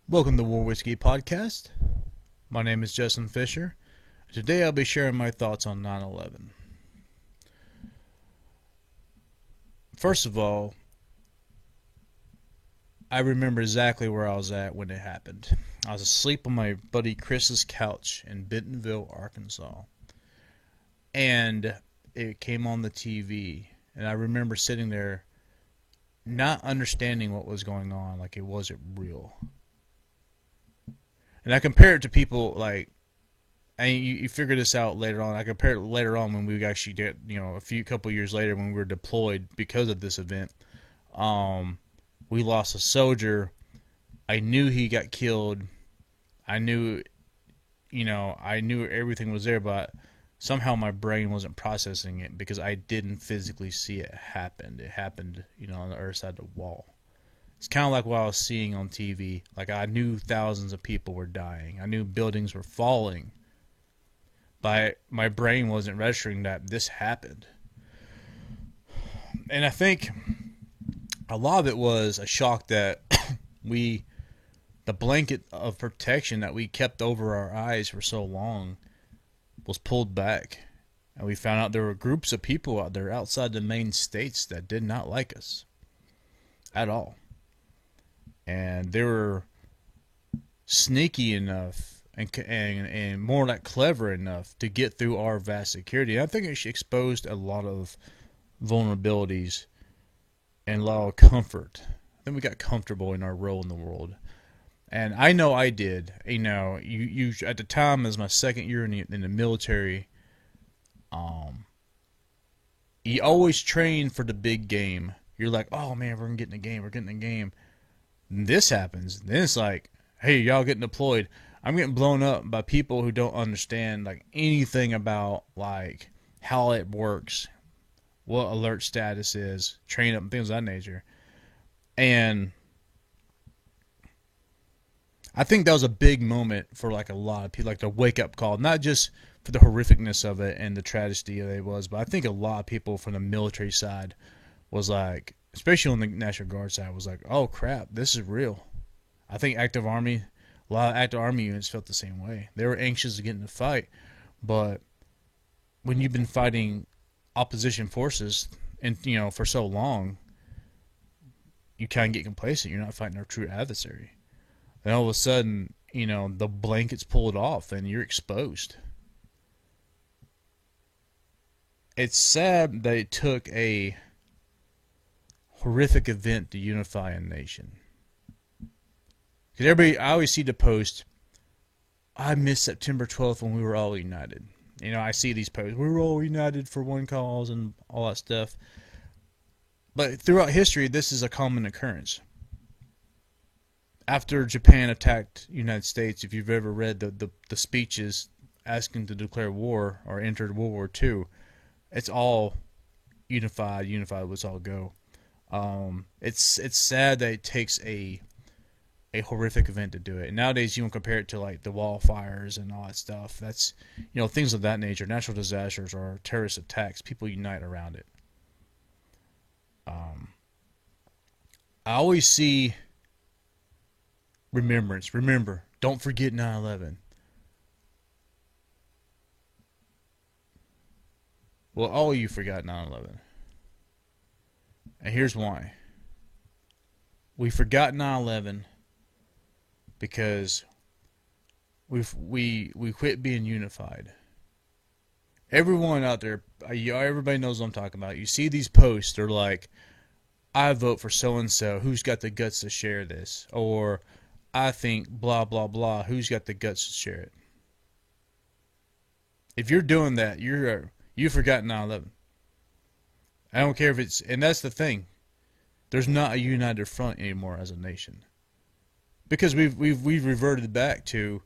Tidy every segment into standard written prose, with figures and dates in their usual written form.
Welcome to War Whiskey Podcast. My name is Justin Fisher. Today I'll be sharing my thoughts on 9/11. First of all, I remember exactly where I was at when it happened. I was asleep on my buddy Chris's couch in Bentonville, Arkansas. And it came on the TV. And I remember sitting there not understanding what was going on, like it wasn't real. And I compare it to people like, and you figure this out later on. I compare it later on when we actually did, a couple years later when we were deployed because of this event. We lost a soldier. I knew he got killed. I knew everything was there, but somehow my brain wasn't processing it because I didn't physically see it happen. It happened, on the other side of the wall. It's kind of like what I was seeing on TV. Like I knew thousands of people were dying. I knew buildings were falling. But my brain wasn't registering that this happened. And I think a lot of it was a shock that the blanket of protection that we kept over our eyes for so long was pulled back. And we found out there were groups of people out there outside the main states that did not like us at all. And they were sneaky enough and more like clever enough to get through our vast security. I think it exposed a lot of vulnerabilities and a lot of comfort. I think we got comfortable in our role in the world. And I know I did. You at the time, as my second year in the military, you always train for the big game. You're like, oh man, we're getting the game. We're getting the game. And this happens. Then it's like, hey, y'all getting deployed. I'm getting blown up by people who don't understand like anything about like how it works, what alert status is, train up, and things of that nature. And I think that was a big moment for like a lot of people, like the wake up call, not just for the horrificness of it and the tragedy that it was, but I think a lot of people from the military side was like, especially on the National Guard side, was like, oh crap, this is real. I think a lot of active Army units felt the same way. They were anxious to get in the fight, but when you've been fighting opposition forces and for so long, you kind of get complacent. You're not fighting a true adversary. And all of a sudden, the blanket's pulled off and you're exposed. It's sad that it took a horrific event to unify a nation. Because I always see the post, I miss September 12th when we were all united. I see these posts, we were all united for one cause and all that stuff. But throughout history, this is a common occurrence. After Japan attacked the United States, if you've ever read the speeches asking to declare war or enter World War II, it's all unified, let's all go. It's sad that it takes a horrific event to do it. And nowadays, you can compare it to like the wildfires and all that stuff. That's things of that nature. Natural disasters or terrorist attacks. People unite around it. I always see remembrance. Remember, don't forget 9/11. Well, all of you forgot 9/11. And here's why. We forgot 9/11 because we quit being unified. Everyone out there, everybody knows what I'm talking about. You see these posts, they're like, I vote for so-and-so, who's got the guts to share this? Or, I think blah, blah, blah, who's got the guts to share it? If you're doing that, you forgot 9/11. I don't care if it's, and that's the thing. There's not a united front anymore as a nation, because we've reverted back to,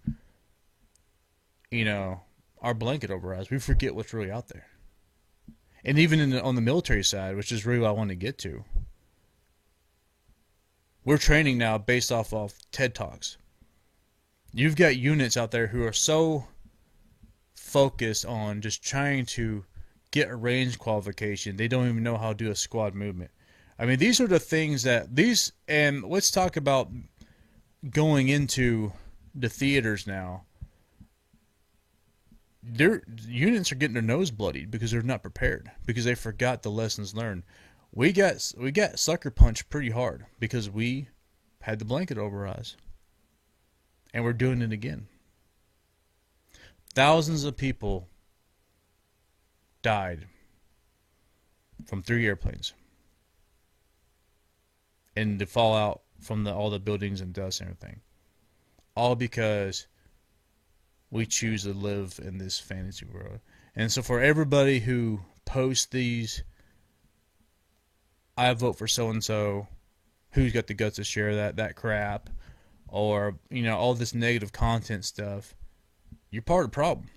our blanket over us. We forget what's really out there, and even on the military side, which is really what I want to get to. We're training now based off of TED Talks. You've got units out there who are so focused on just trying to get a range qualification, they don't even know how to do a squad movement. I mean, these are the things and let's talk about going into the theaters now, their units are getting their nose bloodied because they're not prepared, because they forgot the lessons learned. We got sucker punched pretty hard because we had the blanket over our eyes, and we're doing it again. Thousands of people died from 3 airplanes and the fallout from all the buildings and dust and everything, all because we choose to live in this fantasy world. And so for everybody who posts these, I vote for so-and-so, who's got the guts to share that crap, or, all this negative content stuff, you're part of the problem.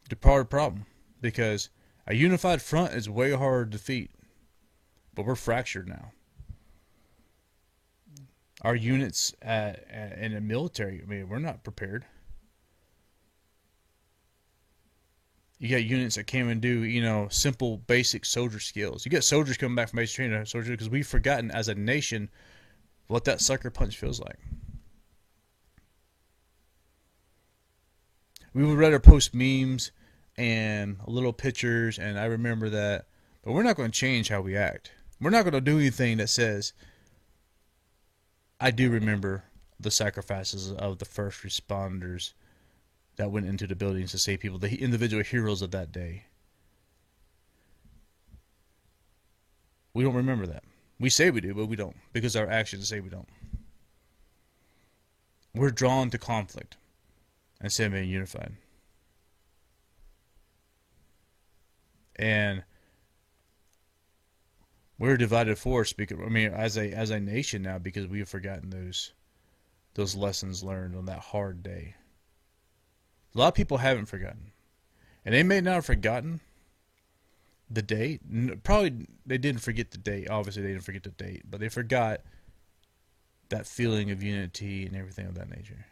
You're part of the problem. Because a unified front is way harder to defeat. But we're fractured now. Our units in the military, we're not prepared. You got units that came and do, simple, basic soldier skills. You get soldiers coming back from basic training, soldiers, because we've forgotten as a nation what that sucker punch feels like. We would rather post memes and little pictures, and I remember that, but we're not going to change how we act. We're not going to do anything that says, I do remember the sacrifices of the first responders that went into the buildings to save people, the individual heroes of that day. We don't remember that. We say we do, but we don't, because our actions say we don't. We're drawn to conflict instead of being unified. And we're a divided force because as a nation now, because we have forgotten those lessons learned on that hard day. A lot of people haven't forgotten. And they may not have forgotten the date. Probably they didn't forget the date. Obviously they didn't forget the date. But they forgot that feeling of unity and everything of that nature.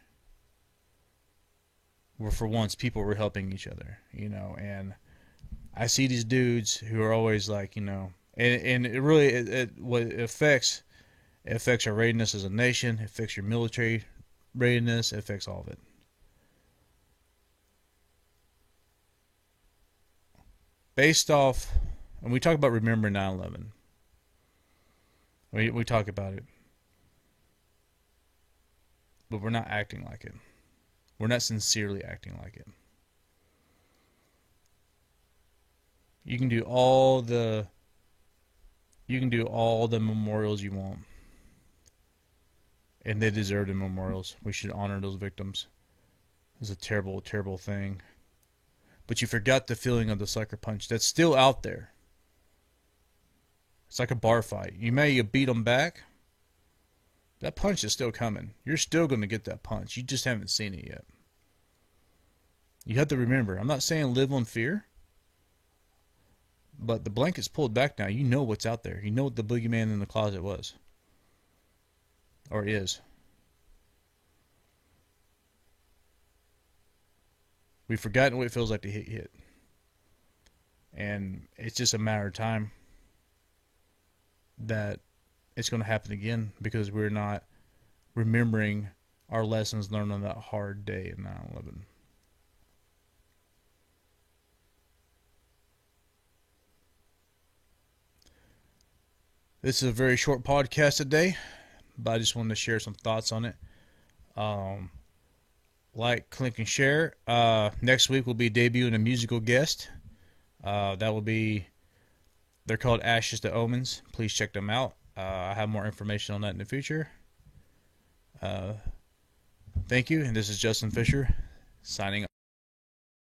Where for once people were helping each other. And I see these dudes who are always like, and it really it affects our readiness as a nation. It affects your military readiness. It affects all of it. Based off, and we talk about remembering 9/11. We talk about it, but we're not acting like it. We're not sincerely acting like it. You can do all the memorials you want, and they deserve the memorials. We should honor those victims. It's a terrible, terrible thing. But you forgot the feeling of the sucker punch that's still out there. It's like a bar fight. You may beat them back. That punch is still coming. You're still going to get that punch. You just haven't seen it yet. You have to remember, I'm not saying live on fear. But the blanket's pulled back now. You know what's out there. You know what the boogeyman in the closet was. Or is. We've forgotten what it feels like to get hit. And it's just a matter of time that it's going to happen again, because we're not remembering our lessons learned on that hard day in 9/11. This is a very short podcast today, but I just wanted to share some thoughts on it. Like, click, and share. Next week we'll be debuting a musical guest. That will be, they're called Ashes to Omens. Please check them out. I have more information on that in the future. Thank you, and this is Justin Fisher, signing off.